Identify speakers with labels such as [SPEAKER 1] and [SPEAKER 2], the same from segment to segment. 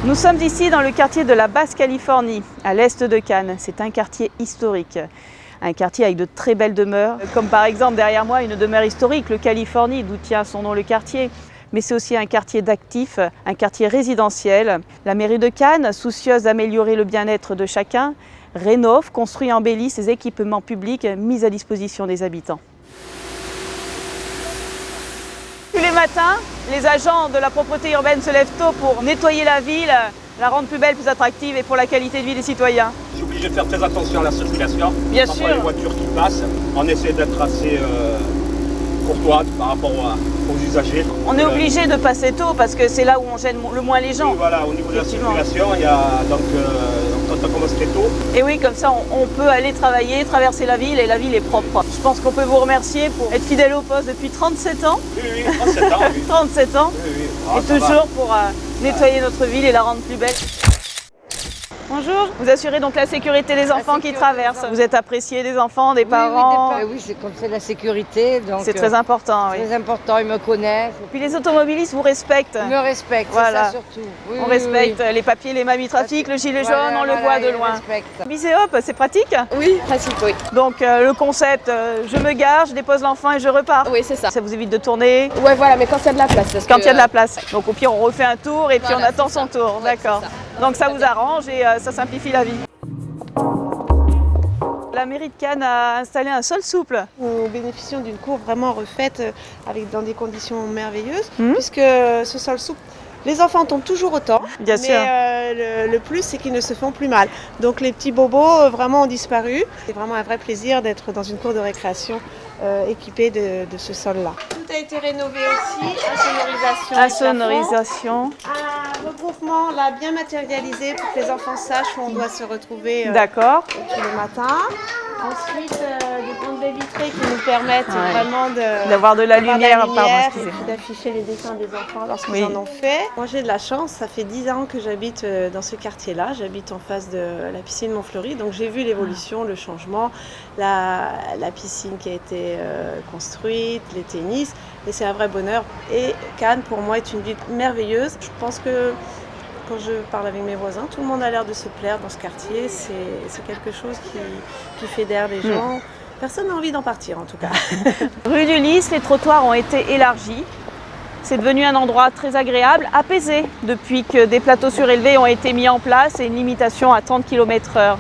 [SPEAKER 1] Nous sommes ici dans le quartier de la Basse-Californie, à l'est de Cannes. C'est un quartier historique, un quartier avec de très belles demeures, comme par exemple derrière moi une demeure historique, le Californie, d'où tient son nom le quartier. Mais c'est aussi un quartier d'actifs, un quartier résidentiel. La mairie de Cannes, soucieuse d'améliorer le bien-être de chacun, rénove, construit et embellit ses équipements publics mis à disposition des habitants. Tous les matins, les agents de la propreté urbaine se lèvent tôt pour nettoyer la ville, la rendre plus belle, plus attractive et pour la qualité de vie des citoyens.
[SPEAKER 2] Je suis obligé de faire très attention à la circulation.
[SPEAKER 1] Bien
[SPEAKER 2] par
[SPEAKER 1] sûr.
[SPEAKER 2] rapport aux voitures qui passent, on essaie d'être assez courtois par rapport aux usagers.
[SPEAKER 1] On est obligé de passer tôt parce que c'est là où on gêne le moins les gens.
[SPEAKER 2] Oui, voilà, au niveau de la circulation, il y a donc quand on commence très tôt.
[SPEAKER 1] Et oui, comme ça, on peut aller travailler, traverser la ville et la ville est propre. Je pense qu'on peut vous remercier pour être fidèle au poste depuis 37 ans.
[SPEAKER 2] Oui, 37 ans. Oui.
[SPEAKER 1] 37 ans.
[SPEAKER 2] Oui.
[SPEAKER 1] Et toujours pour nettoyer notre ville et la rendre plus belle. Bonjour, vous assurez donc la sécurité des enfants qui traversent. Vous êtes apprécié des enfants, des parents.
[SPEAKER 3] Oui, c'est comme c'est la sécurité.
[SPEAKER 1] C'est très important.
[SPEAKER 3] C'est
[SPEAKER 1] Oui.
[SPEAKER 3] très important, ils me connaissent.
[SPEAKER 1] Puis les automobilistes vous respectent.
[SPEAKER 3] Ils me respectent,
[SPEAKER 1] Voilà.
[SPEAKER 3] c'est ça surtout. Oui,
[SPEAKER 1] On respecte les papiers, les mamies trafic, le gilet jaune, on le voit de loin. Bis et hop, c'est pratique.
[SPEAKER 4] Oui, pratique, oui.
[SPEAKER 1] Donc le concept, je me gare, je dépose l'enfant et je repars.
[SPEAKER 4] Oui, c'est ça.
[SPEAKER 1] Ça vous évite de tourner
[SPEAKER 4] Ouais, voilà, mais quand il y a de la place. Parce
[SPEAKER 1] quand il y a de la
[SPEAKER 4] que,
[SPEAKER 1] place. Donc au pire, on refait un tour et puis
[SPEAKER 4] Voilà,
[SPEAKER 1] on attend
[SPEAKER 4] c'est ça.
[SPEAKER 1] son tour.
[SPEAKER 4] Ouais,
[SPEAKER 1] D'accord.
[SPEAKER 4] c'est ça.
[SPEAKER 1] Donc ça vous arrange et ça simplifie la vie. La mairie de Cannes a installé un sol souple.
[SPEAKER 5] Nous bénéficions d'une cour vraiment refaite dans des conditions merveilleuses,
[SPEAKER 1] Mhm.
[SPEAKER 5] puisque ce sol souple, les enfants tombent toujours autant,
[SPEAKER 1] Bien
[SPEAKER 5] mais
[SPEAKER 1] sûr.
[SPEAKER 5] le plus c'est qu'ils ne se font plus mal. Donc les petits bobos vraiment ont disparu. C'est vraiment un vrai plaisir d'être dans une cour de récréation équipée de ce sol-là. Tout a été rénové aussi, insonorisation.
[SPEAKER 1] Insonorisation.
[SPEAKER 5] Un regroupement là bien matérialisé pour que les enfants sachent où on doit se retrouver
[SPEAKER 1] D'accord.
[SPEAKER 5] tous les matins. Ensuite, des grandes baies vitrées qui nous permettent
[SPEAKER 1] Ouais.
[SPEAKER 5] vraiment
[SPEAKER 1] D'avoir de la lumière, pardon,
[SPEAKER 5] et
[SPEAKER 1] excusez-moi.
[SPEAKER 5] puis d'afficher les dessins des enfants lorsqu'ils
[SPEAKER 1] Oui.
[SPEAKER 5] en ont fait. Moi, j'ai de la chance, ça fait 10 ans que j'habite dans ce quartier-là. J'habite en face de la piscine Montfleury, donc j'ai vu l'évolution, le changement, la piscine qui a été construite, les tennis, et c'est un vrai bonheur. Et Cannes, pour moi, est une ville merveilleuse. Je pense que quand je parle avec mes voisins, tout le monde a l'air de se plaire dans ce quartier. C'est quelque chose qui fédère les gens. Personne n'a envie d'en partir, en tout cas.
[SPEAKER 1] Rue du Lys, les trottoirs ont été élargis. C'est devenu un endroit très agréable, apaisé, depuis que des plateaux surélevés ont été mis en place et une limitation à 30 km/h.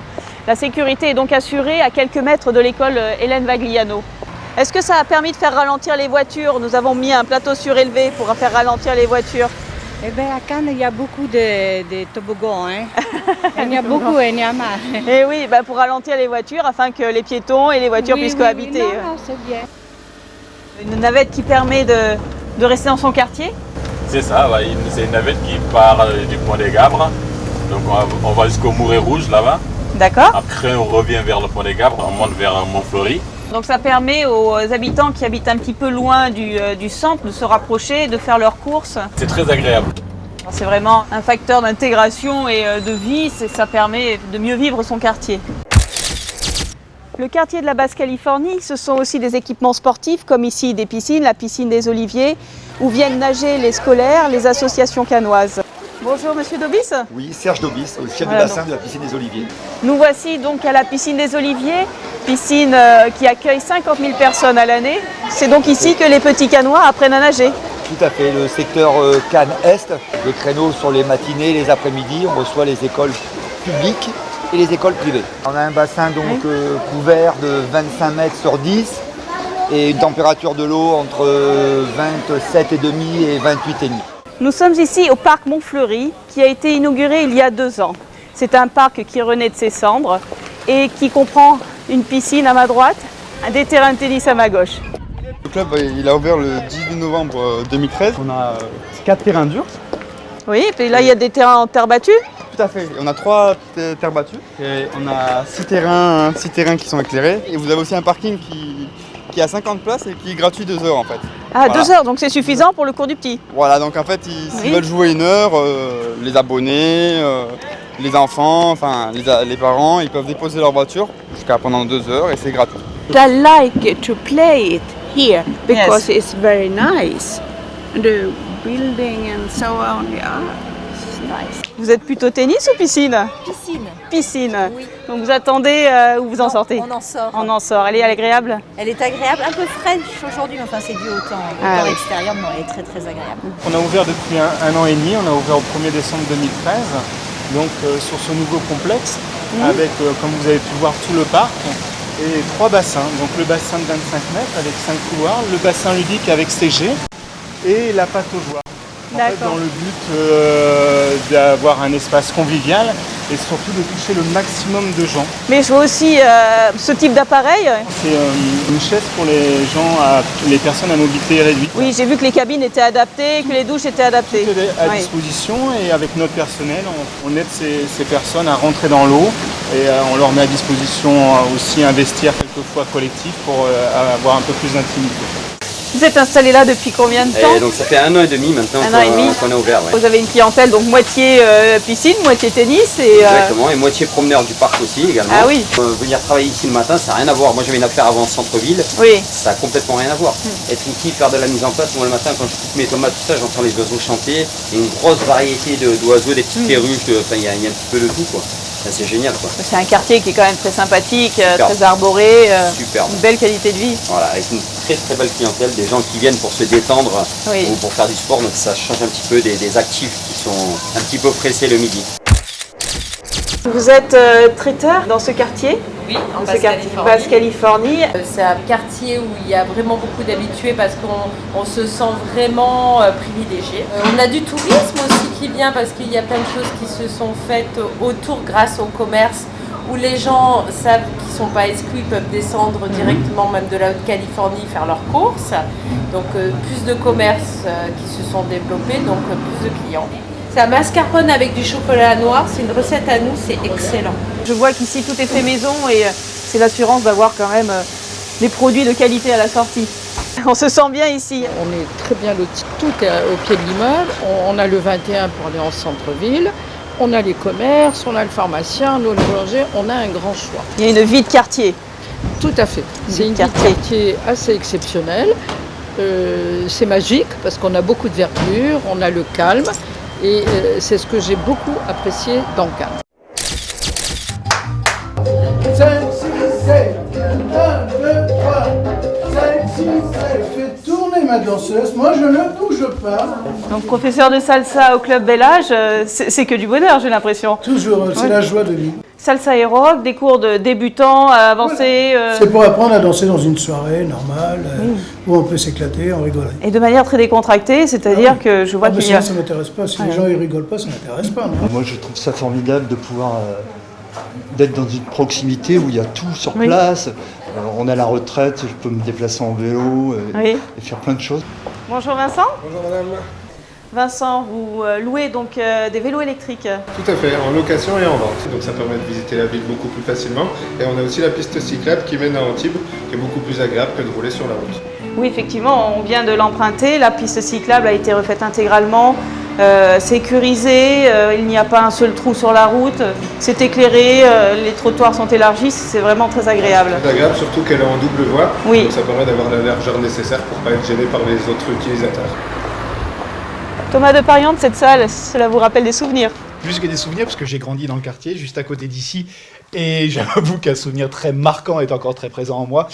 [SPEAKER 1] La sécurité est donc assurée à quelques mètres de l'école Hélène Vagliano. Est-ce que ça a permis de faire ralentir les voitures? Nous avons mis un plateau surélevé pour faire ralentir les voitures.
[SPEAKER 6] Eh bien, à Cannes, il y a beaucoup de toboggans. Hein. Il y a beaucoup, il y en a.
[SPEAKER 1] Et oui, pour ralentir les voitures afin que les piétons et les voitures puissent cohabiter.
[SPEAKER 6] Non, c'est bien.
[SPEAKER 1] Une navette qui permet de rester dans son quartier.
[SPEAKER 7] C'est ça, ouais, c'est une navette qui part du Pont des Gabres. Donc on va jusqu'au Mouret Rouge là-bas.
[SPEAKER 1] D'accord.
[SPEAKER 7] Après on revient vers le Pont des Gabres, on monte vers Montfleury.
[SPEAKER 1] Donc ça permet aux habitants qui habitent un petit peu loin du centre de se rapprocher, de faire leurs courses.
[SPEAKER 7] C'est très agréable.
[SPEAKER 1] C'est vraiment un facteur d'intégration et de vie, ça permet de mieux vivre son quartier. Le quartier de la Basse-Californie, ce sont aussi des équipements sportifs comme ici des piscines, la piscine des Oliviers, où viennent nager les scolaires, les associations cannoises. Bonjour Monsieur Dobis.
[SPEAKER 8] Oui, Serge Dobis, au chef
[SPEAKER 1] Voilà,
[SPEAKER 8] de bassin de la piscine des Oliviers.
[SPEAKER 1] Nous voici donc à la piscine des Oliviers, piscine qui accueille 50 000 personnes à l'année. C'est donc ici que les petits cannois apprennent à nager.
[SPEAKER 8] Tout à fait, le secteur Cannes-Est, le créneau sur les matinées, les après-midi, on reçoit les écoles publiques et les écoles privées. On a un bassin donc couvert de 25 mètres sur 10 et une température de l'eau entre 27,5 et 28,5.
[SPEAKER 1] Nous sommes ici au parc Montfleury qui a été inauguré il y a 2 ans. C'est un parc qui renaît de ses cendres et qui comprend une piscine à ma droite, des terrains de tennis à ma gauche.
[SPEAKER 9] Le club il a ouvert le 18 novembre 2013. On a 4 terrains durs.
[SPEAKER 1] Oui, et puis là il y a des terrains en terre battue.
[SPEAKER 9] Tout à fait. On a 3 terres battues et on a 6 terrains qui sont éclairés. Et vous avez aussi un parking qui a 50 places et qui est gratuit 2 heures en fait.
[SPEAKER 1] Ah,
[SPEAKER 9] Voilà.
[SPEAKER 1] 2 heures, donc c'est suffisant pour le cours du petit.
[SPEAKER 9] Voilà, donc en fait s'ils veulent jouer 1 heure, les abonnés, les enfants, enfin les parents, ils peuvent déposer leur voiture jusqu'à pendant 2 heures et c'est gratuit.
[SPEAKER 10] I like to play it here because it's very nice. The building and so on, yeah, it's
[SPEAKER 1] Nice. Vous êtes plutôt tennis ou piscine?
[SPEAKER 11] Piscine.
[SPEAKER 1] Piscine.
[SPEAKER 11] Oui.
[SPEAKER 1] Donc vous attendez ou vous en sortez?
[SPEAKER 11] On en sort.
[SPEAKER 1] On en sort. Elle est agréable?
[SPEAKER 11] Elle est agréable, un peu fraîche aujourd'hui, mais enfin c'est dû au temps
[SPEAKER 1] oui.
[SPEAKER 11] extérieur, mais elle est très très agréable.
[SPEAKER 12] On a ouvert depuis un an et demi, on a ouvert au 1er décembre 2013, donc sur ce nouveau complexe, avec, comme vous avez pu voir, tout le parc et 3 bassins. Donc le bassin de 25 mètres avec 5 couloirs, le bassin ludique avec CG et la pataugeoire. En fait, dans le but d'avoir un espace convivial et surtout de toucher le maximum de gens.
[SPEAKER 1] Mais je vois aussi ce type d'appareil.
[SPEAKER 12] C'est une chaise pour les gens, les personnes à mobilité réduite.
[SPEAKER 1] Oui, j'ai vu que les cabines étaient adaptées, que les douches étaient adaptées.
[SPEAKER 12] Tout est à disposition et avec notre personnel, on aide ces personnes à rentrer dans l'eau et on leur met à disposition aussi un vestiaire quelquefois collectif pour avoir un peu plus d'intimité.
[SPEAKER 1] Vous êtes installé là depuis combien de temps?
[SPEAKER 13] Donc ça fait 1 an et demi maintenant qu'on est ouvert. Ouais.
[SPEAKER 1] Vous avez une clientèle donc moitié piscine, moitié tennis et
[SPEAKER 13] exactement, et moitié promeneur du parc aussi également.
[SPEAKER 1] Ah oui.
[SPEAKER 13] Venir travailler ici le matin, ça n'a rien à voir. Moi j'avais une affaire avant au centre-ville, ça n'a complètement rien à voir. Être ici, faire de la mise en place, moi le matin quand je coupe mes tomates, tout ça, j'entends les oiseaux chanter, et une grosse variété d'oiseaux, des petites perruches, enfin il y a un petit peu de tout quoi. C'est génial quoi.
[SPEAKER 1] C'est un quartier qui est quand même très sympathique, très arboré, une belle qualité de vie.
[SPEAKER 13] Voilà, avec une très très belle clientèle, des gens qui viennent pour se détendre ou pour faire du sport, donc ça change un petit peu des actifs qui sont un petit peu pressés le midi.
[SPEAKER 1] Vous êtes traiteur dans ce quartier?
[SPEAKER 14] Oui, en
[SPEAKER 1] Basse-Californie.
[SPEAKER 14] C'est un quartier où il y a vraiment beaucoup d'habitués parce qu'on se sent vraiment privilégié. On a du tourisme aussi qui vient parce qu'il y a plein de choses qui se sont faites autour grâce au commerce où les gens savent qu'ils ne sont pas exclus, ils peuvent descendre directement même de la Haute-Californie faire leurs courses. Donc plus de commerces qui se sont développés, donc plus de clients. C'est un mascarpone avec du chocolat noir, c'est une recette à nous, c'est excellent.
[SPEAKER 1] Je vois qu'ici tout est fait maison et c'est l'assurance d'avoir quand même des produits de qualité à la sortie. On se sent bien ici.
[SPEAKER 15] On est très bien lotis, tout est au pied de l'immeuble. On a le 21 pour aller en centre-ville, on a les commerces, on a le pharmacien, on a le boulanger, on a un grand choix.
[SPEAKER 1] Il y a une vie de quartier.
[SPEAKER 15] Tout à fait, c'est une vie de quartier assez exceptionnelle. C'est magique parce qu'on a beaucoup de verdure, on a le calme. Et c'est ce que j'ai beaucoup apprécié dans Cannes.
[SPEAKER 16] 5, 6, 7, 1, 2, 3, 5, 6, 7. Fais tourner ma danseuse, moi je ne bouge pas.
[SPEAKER 1] Donc professeur de salsa au Club Bel Âge, c'est que du bonheur j'ai l'impression.
[SPEAKER 16] Toujours, c'est la joie de vivre.
[SPEAKER 1] Salsa et rock, des cours de débutants, avancés.
[SPEAKER 16] Voilà. C'est pour apprendre à danser dans une soirée normale, où on peut s'éclater, on rigole.
[SPEAKER 1] Et de manière très décontractée, c'est-à-dire que je vois qu'il y a...
[SPEAKER 16] Ça ne m'intéresse pas, si les gens ne rigolent pas, ça ne m'intéresse pas. Non.
[SPEAKER 17] Moi je trouve ça formidable de pouvoir d'être dans une proximité où il y a tout sur place. Alors, on a la retraite, je peux me déplacer en vélo et faire plein de choses.
[SPEAKER 1] Bonjour Vincent.
[SPEAKER 18] Bonjour madame.
[SPEAKER 1] Vincent, vous louez donc des vélos électriques?
[SPEAKER 18] Tout à fait, en location et en vente. Donc ça permet de visiter la ville beaucoup plus facilement. Et on a aussi la piste cyclable qui mène à Antibes, qui est beaucoup plus agréable que de rouler sur la route.
[SPEAKER 1] Oui, effectivement, on vient de l'emprunter. La piste cyclable a été refaite intégralement, sécurisée. Il n'y a pas un seul trou sur la route. C'est éclairé, les trottoirs sont élargis. C'est vraiment très agréable.
[SPEAKER 18] C'est agréable, surtout qu'elle est en double voie.
[SPEAKER 1] Oui.
[SPEAKER 18] Donc ça permet d'avoir la largeur nécessaire pour ne pas être gêné par les autres utilisateurs.
[SPEAKER 1] Thomas de Pariante, cette salle, cela vous rappelle des souvenirs?
[SPEAKER 19] Plus que des souvenirs, parce que j'ai grandi dans le quartier, juste à côté d'ici, et j'avoue qu'un souvenir très marquant est encore très présent en moi.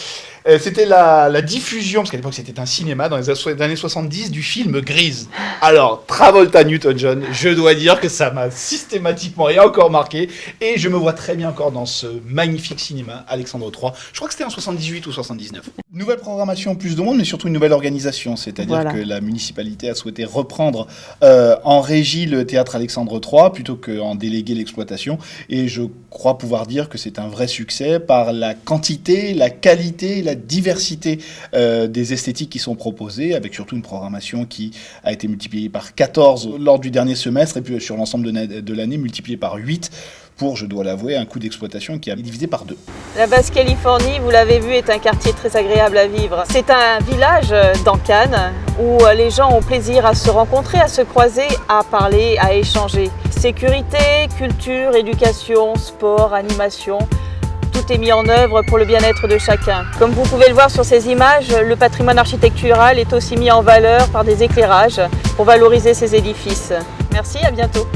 [SPEAKER 19] C'était la diffusion, parce qu'à l'époque c'était un cinéma, dans les années 70, du film Grease. Alors, Travolta Newton-John, je dois dire que ça m'a systématiquement et encore marqué, et je me vois très bien encore dans ce magnifique cinéma, Alexandre III. Je crois que c'était en 78 ou 79. Nouvelle programmation, plus de monde, mais surtout une nouvelle organisation, c'est-à-dire que la municipalité a souhaité reprendre en régie le théâtre Alexandre III, plutôt qu'en déléguer l'exploitation, et je crois pouvoir dire que c'est un vrai succès par la quantité, la qualité, la diversité des esthétiques qui sont proposées, avec surtout une programmation qui a été multipliée par 14 lors du dernier semestre, et puis sur l'ensemble de l'année multipliée par 8 pour, je dois l'avouer, un coût d'exploitation qui a divisé par 2.
[SPEAKER 1] La Basse-Californie, vous l'avez vu, est un quartier très agréable à vivre. C'est un village dans Cannes où les gens ont plaisir à se rencontrer, à se croiser, à parler, à échanger. Sécurité, culture, éducation, sport, animation, tout est mis en œuvre pour le bien-être de chacun. Comme vous pouvez le voir sur ces images, le patrimoine architectural est aussi mis en valeur par des éclairages pour valoriser ces édifices. Merci, à bientôt.